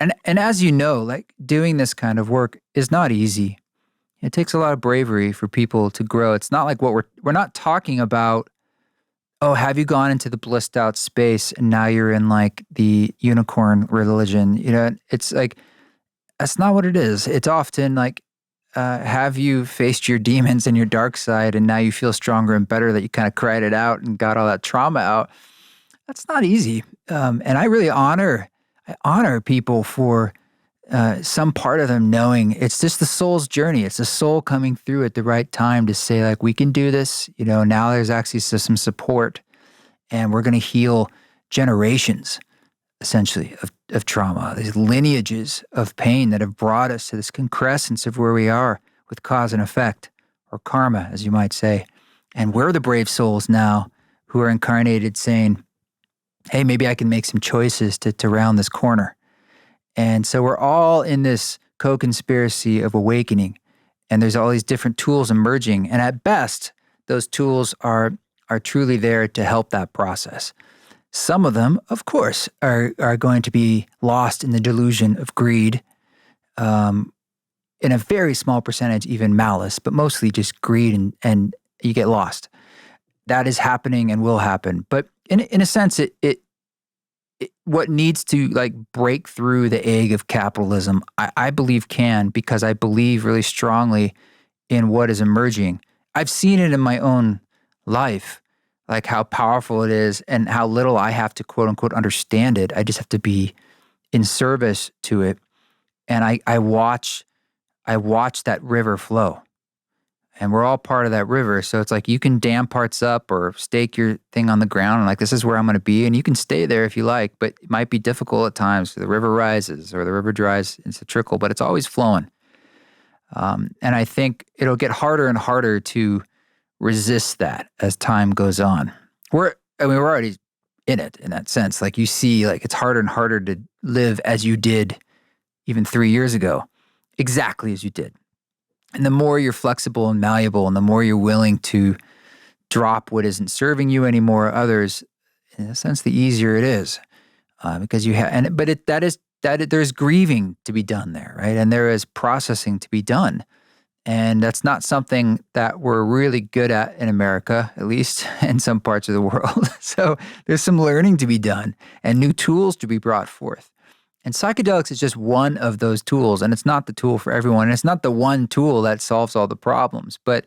And as you know, like doing this kind of work is not easy. It takes a lot of bravery for people to grow. It's not like we're not talking about, oh, have you gone into the blissed out space and now you're in like the unicorn religion? It's like, that's not what it is. It's often like, have you faced your demons and your dark side and now you feel stronger and better that you kind of cried it out and got all that trauma out? That's not easy. And I really honor people for some part of them knowing it's just the soul's journey. It's the soul coming through at the right time to say, like, we can do this. Now there's actually some support, and we're going to heal generations, essentially, of trauma, these lineages of pain that have brought us to this concrescence of where we are with cause and effect, or karma, as you might say. And we're the brave souls now who are incarnated saying, hey, maybe I can make some choices to round this corner. And so we're all in this co-conspiracy of awakening, and there's all these different tools emerging. And at best, those tools are truly there to help that process. Some of them, of course, are going to be lost in the delusion of greed, in a very small percentage, even malice, but mostly just greed, and you get lost. That is happening and will happen. But in a sense, it what needs to like break through the egg of capitalism, I believe can, because I believe really strongly in what is emerging. I've seen it in my own life, like how powerful it is and how little I have to quote unquote understand it. I just have to be in service to it. And I watch that river flow. And we're all part of that river. So it's like you can dam parts up or stake your thing on the ground and like, this is where I'm going to be. And you can stay there if you like, but it might be difficult at times. The river rises or the river dries. It's a trickle, but it's always flowing. And I think it'll get harder and harder to resist that as time goes on. We're already in it in that sense. Like you see, like it's harder and harder to live as you did even 3 years ago, exactly as you did. And the more you're flexible and malleable, and the more you're willing to drop what isn't serving you anymore, others, in a sense, the easier it is, because you have. There's grieving to be done there, right? And there is processing to be done, and that's not something that we're really good at in America, at least in some parts of the world. So there's some learning to be done and new tools to be brought forth. And psychedelics is just one of those tools, and it's not the tool for everyone. And it's not the one tool that solves all the problems, but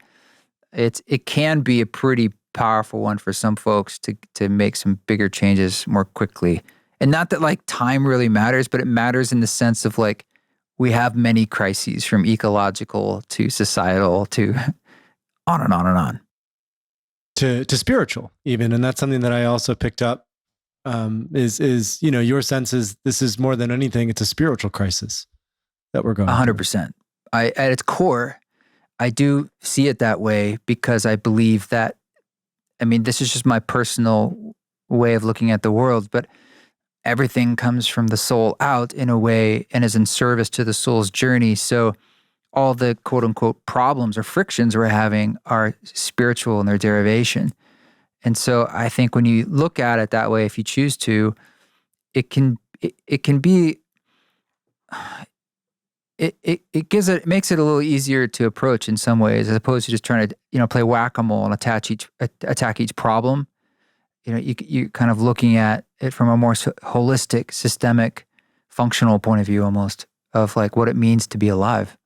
it can be a pretty powerful one for some folks to make some bigger changes more quickly. And not that like time really matters, but it matters in the sense of like we have many crises from ecological to societal to on and on and on. To spiritual even. And that's something that I also picked up. Is your sense is this is more than anything, it's a spiritual crisis that we're going 100%. At its core, I do see it that way because I believe that, this is just my personal way of looking at the world, but everything comes from the soul out in a way and is in service to the soul's journey. So all the quote unquote problems or frictions we're having are spiritual in their derivation. And so I think when you look at it that way, if you choose to, it makes it a little easier to approach in some ways, as opposed to just trying to, play whack-a-mole and attack each problem. You kind of looking at it from a more holistic, systemic, functional point of view, almost of like what it means to be alive.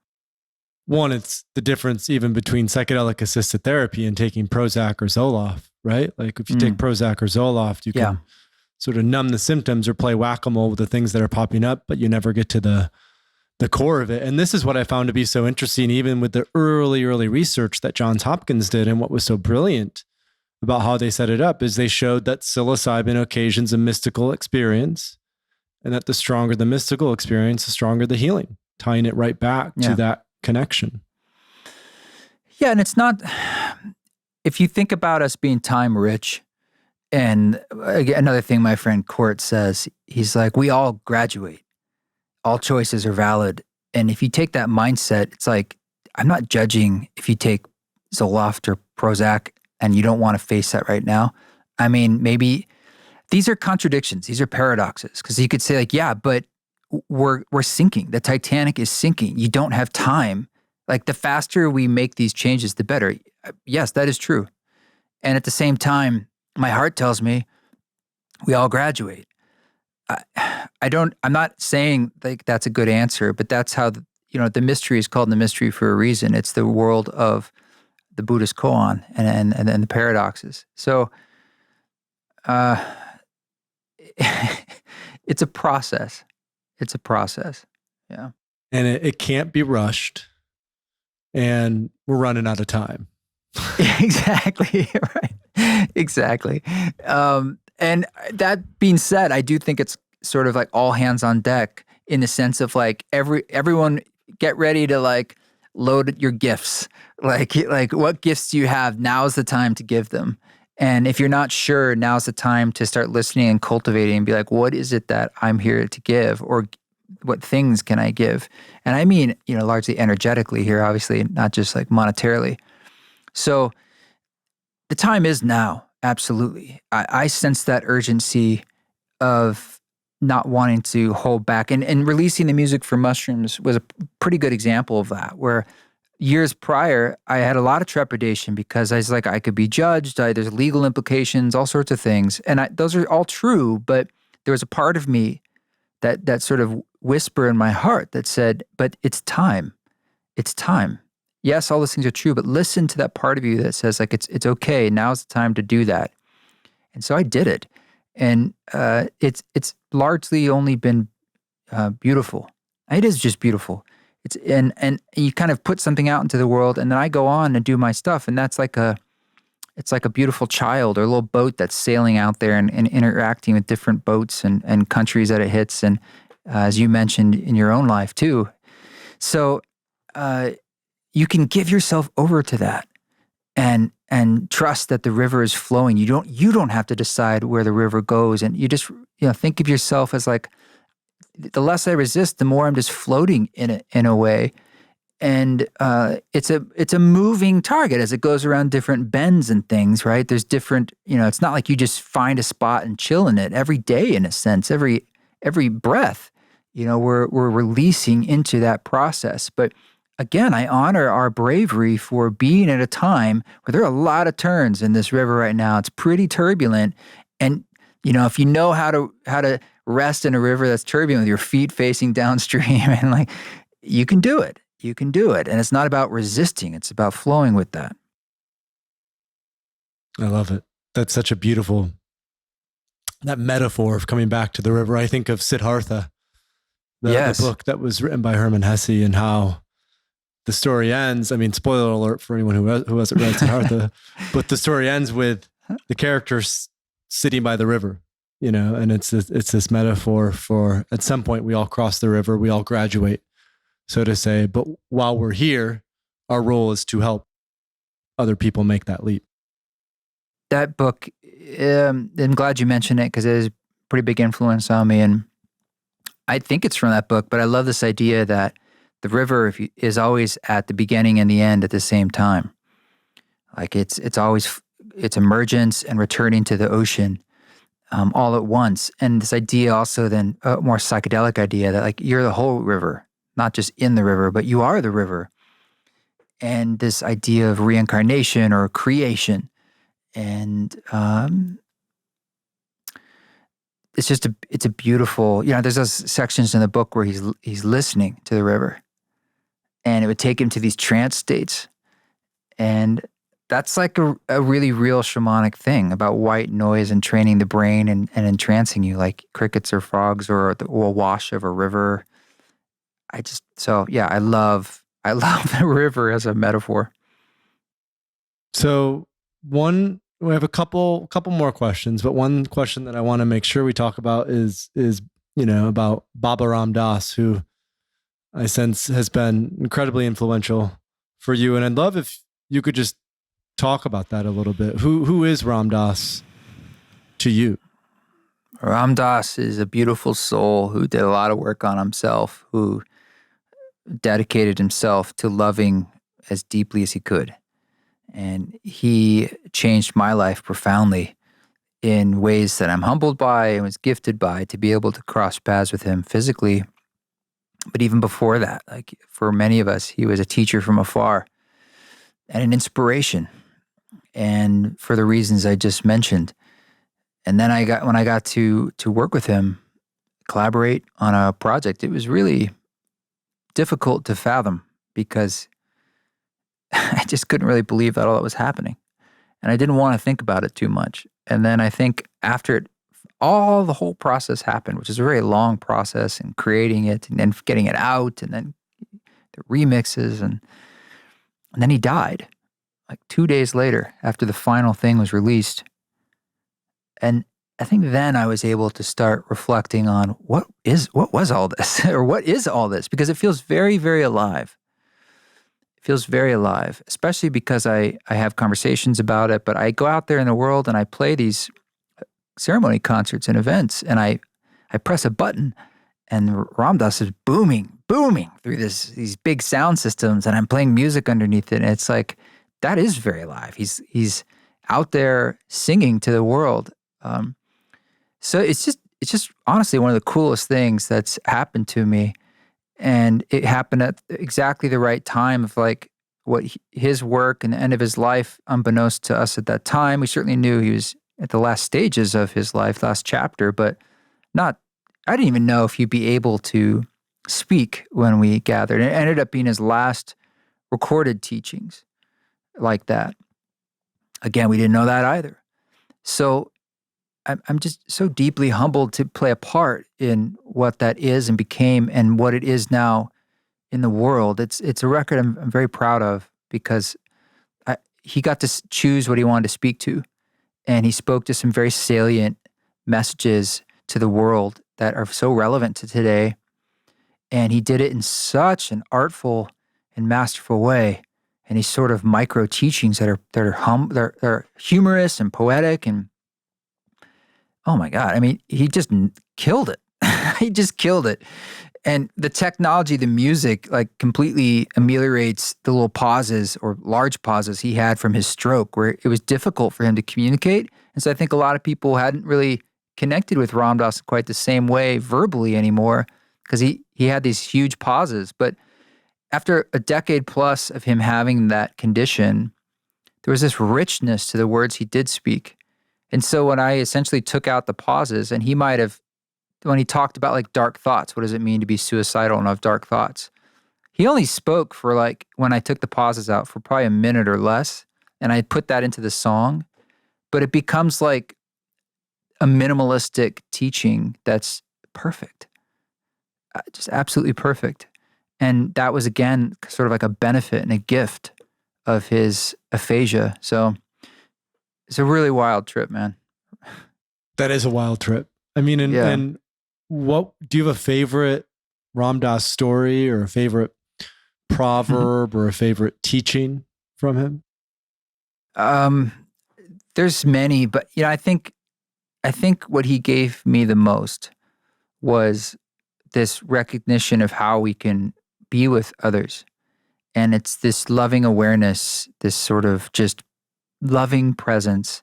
One, it's the difference even between psychedelic assisted therapy and taking Prozac or Zoloft, right? Like if you take Prozac or Zoloft, you can sort of numb the symptoms or play whack-a-mole with the things that are popping up, but you never get to the core of it. And this is what I found to be so interesting, even with the early research that Johns Hopkins did. And what was so brilliant about how they set it up is they showed that psilocybin occasions a mystical experience, and that the stronger the mystical experience, the stronger the healing, tying it right back to that connection. Yeah, and it's not, if you think about us being time rich, and again, another thing my friend Court says, he's like, we all graduate. All choices are valid. And if you take that mindset, it's like, I'm not judging if you take Zoloft or Prozac and you don't want to face that right now. Maybe these are contradictions. These are paradoxes. Because you could say like, yeah, but we're sinking. The Titanic is sinking. You don't have time. Like the faster we make these changes, the better. Yes, that is true. And at the same time, my heart tells me we all graduate. I'm not saying like that's a good answer, but that's how, the mystery is called the mystery for a reason. It's the world of the Buddhist koan and the paradoxes. So, it's a process. It's a process. Yeah. And it can't be rushed, and we're running out of time. Exactly. Right. Exactly. And that being said, I do think it's sort of like all hands on deck in the sense of like everyone get ready to like load your gifts. Like what gifts do you have? Now's the time to give them. And if you're not sure, now's the time to start listening and cultivating and be like, what is it that I'm here to give? Or what things can I give? And I mean, largely energetically here, obviously, not just like monetarily. So the time is now. Absolutely. I sense that urgency of not wanting to hold back. And releasing the music for Mushrooms was a pretty good example of that, where years prior, I had a lot of trepidation because I was like, I could be judged. There's legal implications, all sorts of things. And those are all true, but there was a part of me that sort of whisper in my heart that said, but it's time. It's time. Yes, all those things are true, but listen to that part of you that says like, it's okay. Now's the time to do that. And so I did it. And it's largely only been beautiful. It is just beautiful. And you kind of put something out into the world, and then I go on and do my stuff, and it's like a beautiful child or a little boat that's sailing out there and interacting with different boats and countries that it hits, and as you mentioned in your own life too. So you can give yourself over to that and trust that the river is flowing. You don't have to decide where the river goes, and you just think of yourself as like, the less I resist, the more I'm just floating in a way. And it's a moving target as it goes around different bends and things, right? There's different, it's not like you just find a spot and chill in it every day, in a sense, every breath, we're releasing into that process. But again, I honor our bravery for being at a time where there are a lot of turns in this river right now. It's pretty turbulent. And, if you know how to rest in a river that's turbulent with your feet facing downstream, and like, you can do it. You can do it. And it's not about resisting. It's about flowing with that. I love it. That's such a beautiful, that metaphor of coming back to the river. I think of Siddhartha, the book that was written by Hermann Hesse, and how the story ends. I mean, spoiler alert for anyone who hasn't read Siddhartha, but the story ends with the characters sitting by the river, and it's this metaphor for, at some point we all cross the river, we all graduate, so to say. But while we're here, our role is to help other people make that leap. That book, I'm glad you mentioned it, because it is a pretty big influence on me. And I think it's from that book, but I love this idea that the river is always at the beginning and the end at the same time. Like it's emergence and returning to the ocean all at once. And this idea also then, a more psychedelic idea that like you're the whole river, not just in the river, but you are the river. And this idea of reincarnation or creation. And it's a beautiful, there's those sections in the book where he's listening to the river, and it would take him to these trance states. And that's like a really real shamanic thing about white noise and training the brain and entrancing you, like crickets or frogs or a wash of a river. I love the river as a metaphor. So we have a couple more questions, but one question that I want to make sure we talk about is about Baba Ram Dass, who I sense has been incredibly influential for you. And I'd love if you could just talk about that a little bit. Who is Ram Dass to you? Ram Dass is a beautiful soul who did a lot of work on himself, who dedicated himself to loving as deeply as he could. And he changed my life profoundly in ways that I'm humbled by and was gifted by, to be able to cross paths with him physically. But even before that, like for many of us, he was a teacher from afar and an inspiration, and for the reasons I just mentioned. And then when I got to work with him, collaborate on a project, it was really difficult to fathom, because I just couldn't really believe that all that was happening. And I didn't want to think about it too much. And then I think after the whole process happened, which is a very long process, and creating it and then getting it out and then the remixes, and then he died like 2 days later after the final thing was released. And I think then I was able to start reflecting on what was all this or what is all this, because it feels very, very alive. Feels very alive, especially because I have conversations about it, but I go out there in the world and I play these ceremony concerts and events, and I press a button, and Ram Dass is booming through these big sound systems, and I'm playing music underneath it, and it's like, that is very alive. He's out there singing to the world. So it's just honestly one of the coolest things that's happened to me. And it happened at exactly the right time of like his work and the end of his life, unbeknownst to us at that time. We certainly knew he was at the last stages of his life, last chapter, but not, I didn't even know if he'd be able to speak when we gathered. It ended up being his last recorded teachings like that. Again, we didn't know that either. So I'm just so deeply humbled to play a part in what that is and became and what it is now in the world. It's a record I'm very proud of because he got to choose what he wanted to speak to. And he spoke to some very salient messages to the world that are so relevant to today. And he did it in such an artful and masterful way. And these sort of micro teachings that are humorous and poetic and oh my God. I mean, he just killed it. He just killed it. And the technology, the music, like completely ameliorates the little pauses or large pauses he had from his stroke where it was difficult for him to communicate. And so I think a lot of people hadn't really connected with Ram Dass in quite the same way verbally anymore because he had these huge pauses. But after a decade plus of him having that condition, there was this richness to the words he did speak. And so when I essentially took out the pauses, and he might have, when he talked about like dark thoughts, what does it mean to be suicidal and have dark thoughts? He only spoke for like, when I took the pauses out, for probably a minute or less. And I put that into the song, but it becomes like a minimalistic teaching that's perfect, just absolutely perfect. And that was, again, sort of like a benefit and a gift of his aphasia. So it's a really wild trip, man. That is a wild trip. I mean, and what do you have a favorite Ram Dass story or a favorite proverb or a favorite teaching from him? There's many, but I think what he gave me the most was this recognition of how we can be with others. And it's this loving awareness, this sort of just loving presence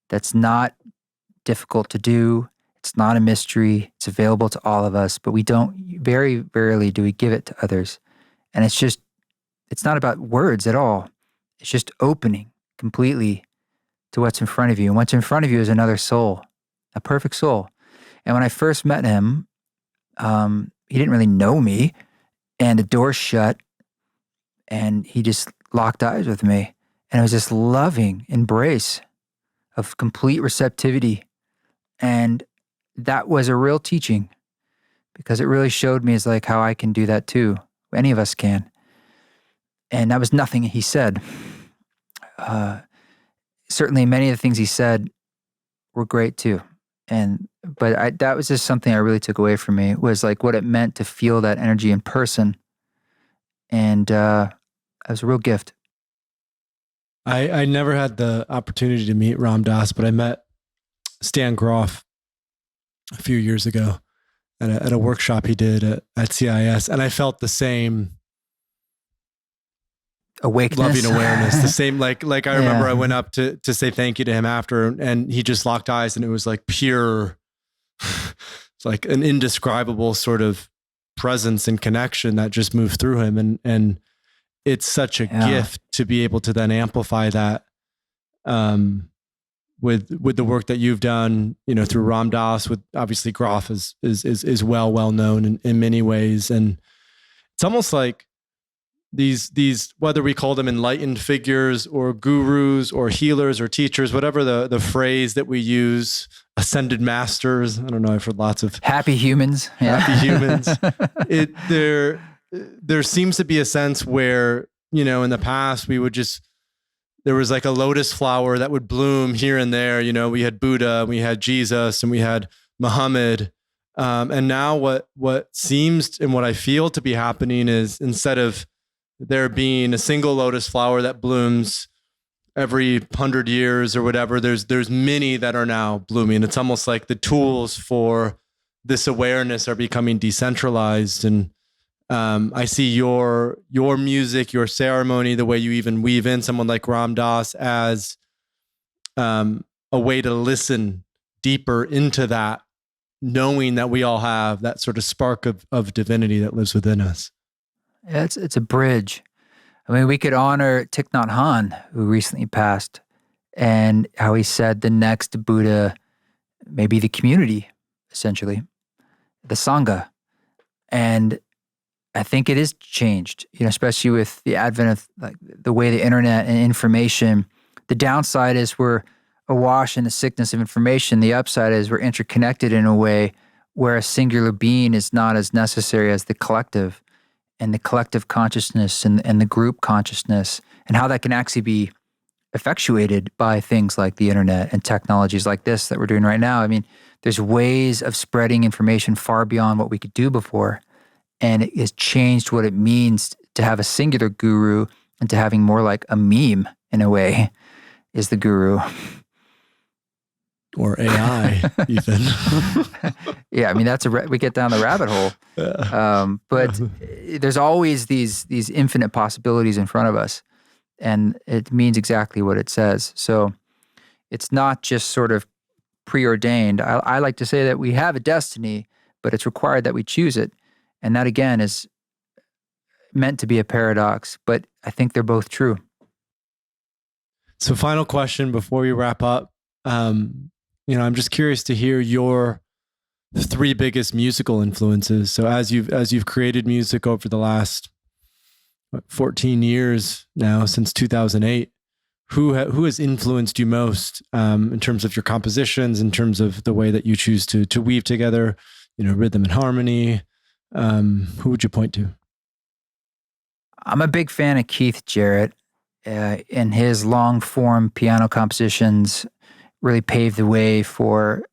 that's not difficult to do. It's not a mystery. It's available to all of us, but we don't, very rarely do we give it to others. And it's not about words at all. It's just opening completely to what's in front of you. And what's in front of you is another soul, a perfect soul. And when I first met him, he didn't really know me, and the door shut, and he just locked eyes with me. And it was this loving embrace of complete receptivity. And that was a real teaching because it really showed me is like how I can do that too. Any of us can. And that was nothing he said. Certainly many of the things he said were great too. But that was just something I really took away from me was like what it meant to feel that energy in person. And it was a real gift. I never had the opportunity to meet Ram Dass, but I met Stan Groff a few years ago at a workshop he did at CIS. And I felt the same awakeness, loving awareness, the same, like I remember I went up to say thank you to him after, and he just locked eyes, and it was like pure, it's like an indescribable sort of presence and connection that just moved through him. And it's such a gift to be able to then amplify that, with the work that you've done, through Ram Dass, with obviously Groff is well known in many ways. And it's almost like these, whether we call them enlightened figures or gurus or healers or teachers, whatever the phrase that we use, ascended masters. I don't know. I've heard lots of happy humans. Yeah. Happy humans. There seems to be a sense where, in the past there was like a lotus flower that would bloom here and there. We had Buddha, we had Jesus, and we had Muhammad. And now what seems and what I feel to be happening is, instead of there being a single lotus flower that blooms every 100 years or whatever, there's many that are now blooming. It's almost like the tools for this awareness are becoming decentralized. And I see your music, your ceremony, the way you even weave in someone like Ram Dass as a way to listen deeper into that, knowing that we all have that sort of spark of divinity that lives within us. Yeah, it's a bridge. I mean, we could honor Thich Nhat Hanh, who recently passed, and how he said the next Buddha may be the community, essentially, the Sangha. And I think it is changed, especially with the advent of like the way the internet and information. The downside is we're awash in the sickness of information. The upside is we're interconnected in a way where a singular being is not as necessary as the collective, and the collective consciousness and the group consciousness, and how that can actually be effectuated by things like the internet and technologies like this that we're doing right now. I mean, there's ways of spreading information far beyond what we could do before. And it has changed what it means to have a singular guru and to having more like a meme in a way is the guru. Or AI, even. Yeah, I mean, we get down the rabbit hole. But there's always these infinite possibilities in front of us. And it means exactly what it says. So it's not just sort of preordained. I like to say that we have a destiny, but it's required that we choose it. And that, again, is meant to be a paradox, but I think they're both true. So final question before we wrap up. I'm just curious to hear your 3 biggest musical influences. So as you've created music over the last 14 years now, since 2008, who has influenced you most in terms of your compositions, in terms of the way that you choose to weave together, rhythm and harmony? Who would you point to? I'm a big fan of Keith Jarrett. And his long form piano compositions really paved the way for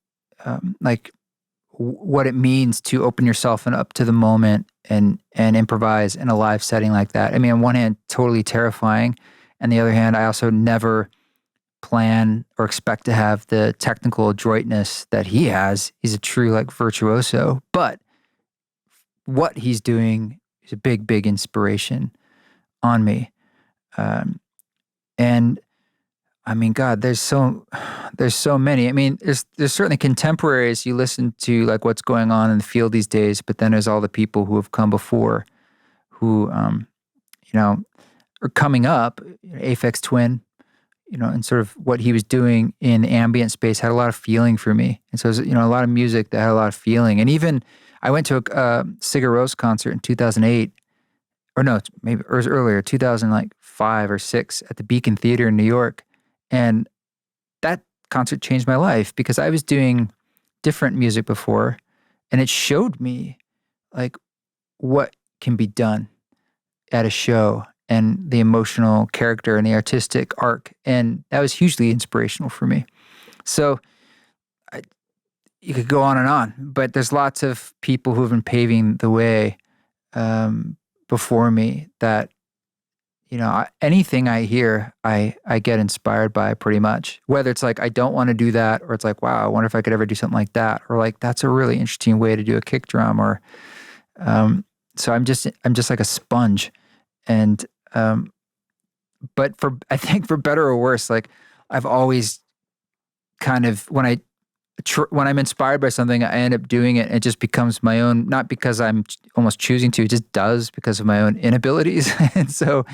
what it means to open yourself and up to the moment and improvise in a live setting like that. I mean, on one hand, totally terrifying. On the other hand, I also never plan or expect to have the technical adroitness that he has. He's a true virtuoso. But what he's doing is a big, big inspiration on me. And I mean, God, there's so many. I mean, there's certainly contemporaries. You listen to what's going on in the field these days, but then there's all the people who have come before, who are coming up. Aphex Twin, and sort of what he was doing in the ambient space had a lot of feeling for me. And so it was, a lot of music that had a lot of feeling. And even I went to a Sigur Rós concert in 2008, or no, maybe it was earlier, 2005 or 6 at the Beacon Theater in New York. And that concert changed my life because I was doing different music before, and it showed me what can be done at a show and the emotional character and the artistic arc. And that was hugely inspirational for me. So you could go on, but there's lots of people who have been paving the way before me that, anything I hear, I get inspired by pretty much. Whether it's I don't want to do that, or it's wow, I wonder if I could ever do something like that, or that's a really interesting way to do a kick drum, or so I'm just like a sponge, and but I think for better or worse, I've always kind of when I'm inspired by something, I end up doing it. And it just becomes my own, not because I'm almost choosing to, it just does because of my own inabilities. And so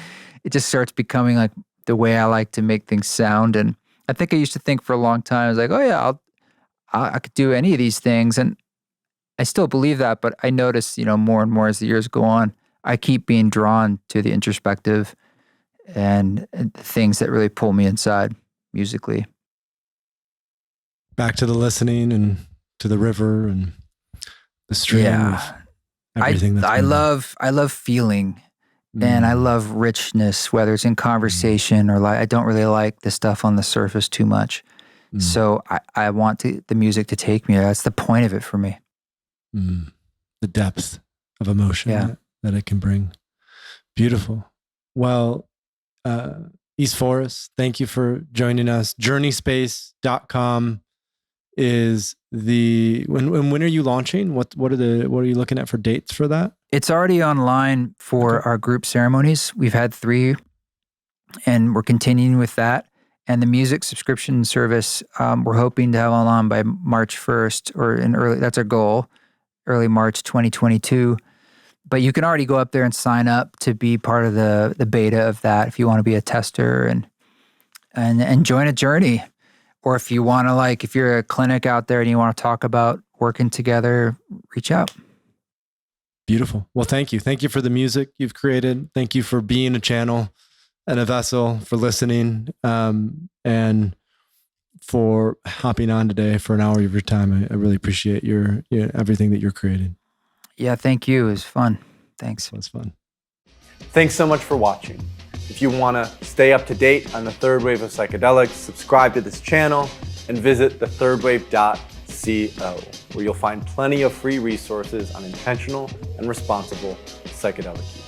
it just starts becoming the way I like to make things sound. And I think I used to think for a long time, I was oh yeah, I could do any of these things. And I still believe that, but I notice, more and more as the years go on, I keep being drawn to the introspective and the things that really pull me inside musically. Back to the listening and to the river and the stream. Yeah. Everything I love feeling, and I love richness, whether it's in conversation or I don't really like the stuff on the surface too much. So I want the music to take me there. That's the point of it for me. The depth of emotion that it can bring. Beautiful. Well, East Forest, thank you for joining us. Journeyspace.com is when are you launching? What are you looking at for dates for that? It's already online for our group ceremonies. We've had 3, and we're continuing with that. And the music subscription service, we're hoping to have online by March 1st that's our goal, early March 2022. But you can already go up there and sign up to be part of the beta of that if you want to be a tester and join a journey. Or if you want to, if you're a clinic out there and you want to talk about working together, reach out. Beautiful. Well, thank you. Thank you for the music you've created. Thank you for being a channel and a vessel, for listening, and for hopping on today for an hour of your time. I really appreciate your everything that you're creating. Yeah, thank you. It was fun. Thanks. It was fun. Thanks so much for watching. If you want to stay up to date on the third wave of psychedelics, subscribe to this channel and visit thethirdwave.co, where you'll find plenty of free resources on intentional and responsible psychedelic use.